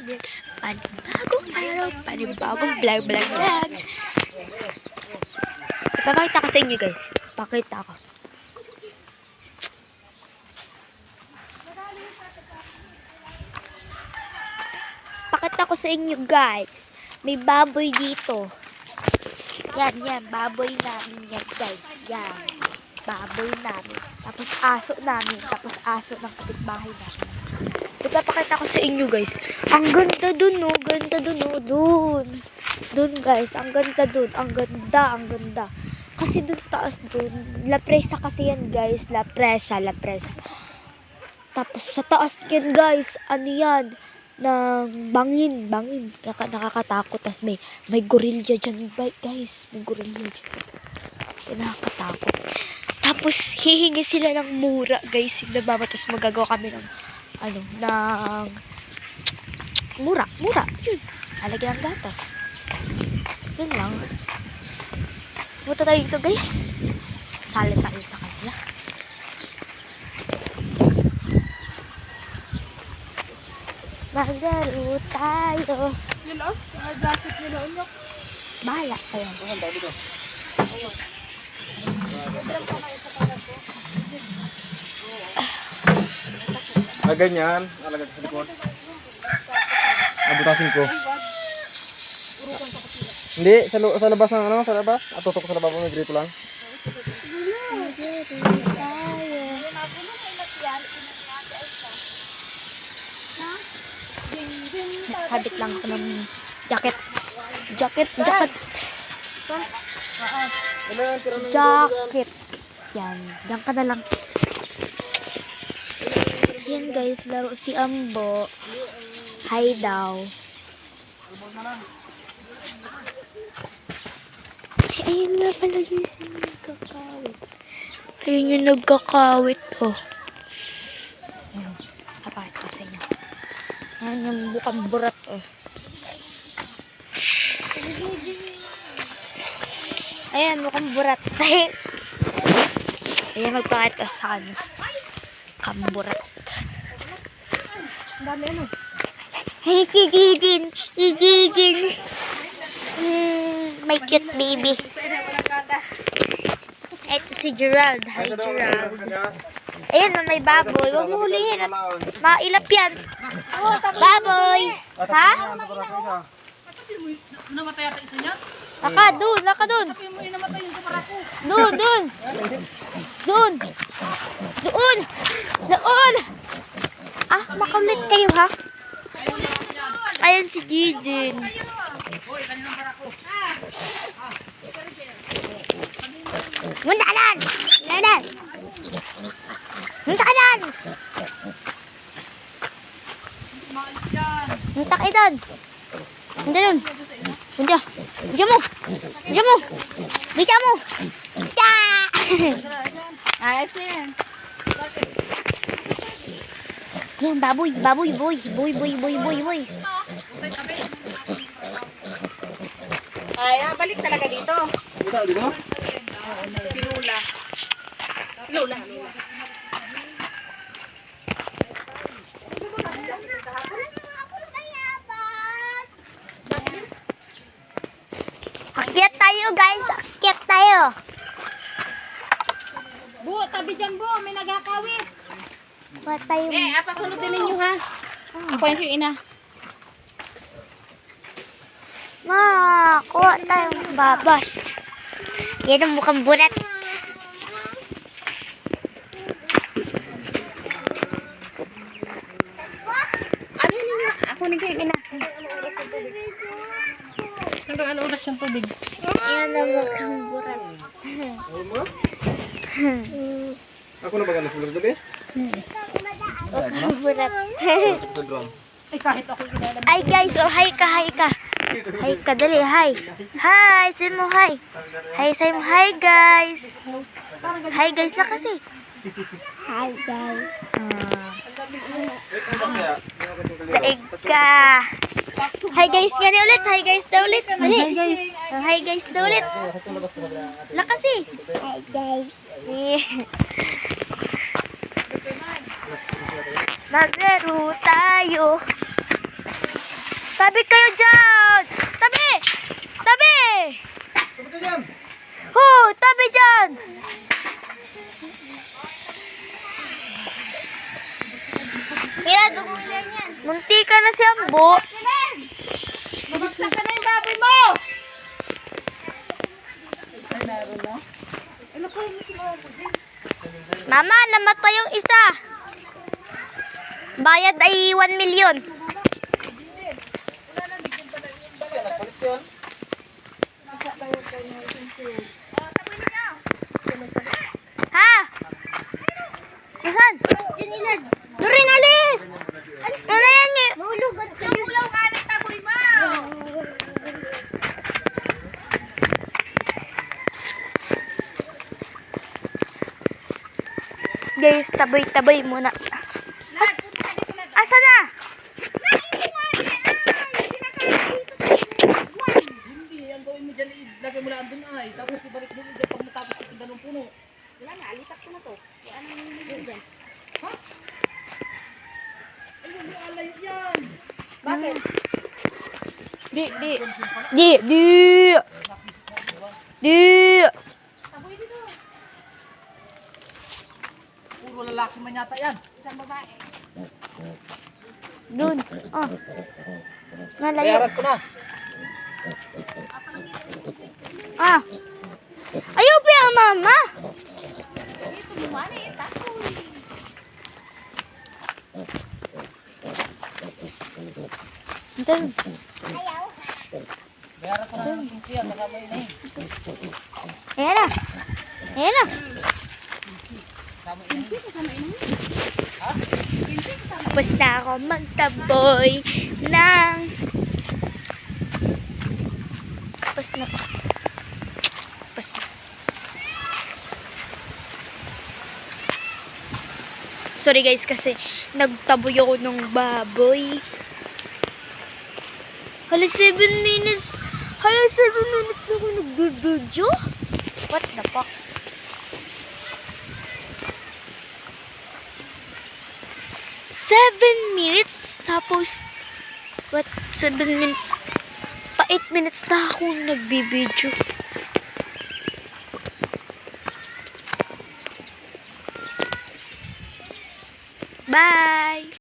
vlog. Panibagong araw, panibagong vlog. Ipapakita ko sa inyo guys. Pakita ko. Pakita ko sa inyo guys. May baboy dito. Yan, baboy namin yan guys. Yan, baboy namin. Tapos aso namin. Tapos aso ng kapitbahay namin. Ipapakita ko sa inyo guys. Ang ganda dun, no? Ganda dun, no? Dun guys. Ang ganda dun. Ang ganda. Kasi dun taas dun. La Presa kasi yan guys. La Presa. Tapos sa taas yan guys. Ano yan? Ng bangin. Nakakatakot. Tapos may gorilla dyan guys. May gorilla dyan. Nakakatakot. Tapos hihingi sila ng mura guys. Tapos magagawa kami ng mura. Yun. Halagyan ng gatas. Yun lang. Punta tayo dito guys. Sali tayo sa kanila. Maglaro tayo. Yun o, mga jacket nila ulo. Bahala kayo. Ganyan, alagad sa likod. Abutasin ko. Hindi, sa labas ng sa labas. Tutok sa labas ng grito lang. Sabit lang ako ng jacket. Yan, diyan ka na lang. Yan guys, laro si Ambo. Hi daw. Ayun nga pala yung nagkakawit. Ayun yung nagkakawit, oh. Ayun, kapakit ko sa inyo. Ayun yung bukang burat, oh. Ayan, mukhang burat. Ayan, magpakita sa kanya. Kamburat. Ang dami ano? Hey, Gigin. My cute baby. Ito si Gerald. Hi, Gerald. Ayan, may baboy. Huwag mo hulihin. Mailap yan. Baboy. Ha? Namatay ata isa niya? Naka dun. Sabi mo yung namatay yung kumara ko. Doon. Ah, makulit kayo ha? Ayan si Gigin. Hoy, kaninang para ko? Munta ka doon! Munta ka doon! Maalis yan. Munta ka doon! Diyan mo! Ayos na yan. Yan, baboy. Ay, balik talaga dito. Dito? Si Lula. Akyat tayo guys! Bu, tabi dyan bu, may nagkakawit. Patay mo. Pasunod din ninyo ha. Ako yung ina. Kuha tayong babas. Yan ang mukhang burat. Ano yun yun? Ako na yung ina. Hanggang ano oras yung tubig? Yan ang mukhang burat. Ako na ba ganas mo gabi? Mukhang burat. Sa drum. Ay, kahit ako ilalam. Ay guys, oh hi ka. Hi ka, dali, hi. Hi, say mo hi. Say mo hi guys. Hi guys lang kasi. Hi guys. Daig ka. Hi guys, gani ulit. Hi guys daw ulit. Hi guys. Hi guys daw ulit. Lakas eh. Hi guys. Maglaro tayo. Tabi kayo dyan! Tabi! Tabi! Sabi ka dyan! Tabi dyan! Kaya, dugulin yan. Munti ka na si Ambo. Mabagsak ka na yung baboy mo! Ay, meron na. Ano ko yung Mama, namatay yung isa. Bayad ay 1 million. Nagpalit yan. Ha? Nasaan? Durin, alis! Ano na yan eh? Mahulugan ka. Ulaw ka ng taboy mo! Guys, taboy-taboy muna. Asa na? Hindi, ang gawin mo dyan, ilagay mo lang doon ay. Tapos ibalik mo dyan pag matapos ito ganun puno. Wala na, alitak ko na to. Wala nang nilagay dyan. Ha? Ay, huwag mo alayo yan. Bakit? Di. Taboy dito. Puro lalaki man yata yan. Isang babae. Dun. Oh. Nalayo. Bayaran ko na. Ah. Ayaw pa yung mama. Ito mo man eh, taboy. Dun. Bayaran ko na ng siya, kasama yun eh. Ayan na. Ayan na. Kasama yun eh. Tapos na ako magtaboy ng... Tapos na. Sorry guys kasi nagtaboy ako ng baboy. Hala 7 minutes. Hala 7 minutes na ako nag-video. What the fuck? 7 minutes tapos what 7 minutes pa 8 minutes na ako nagbibideo. Bye.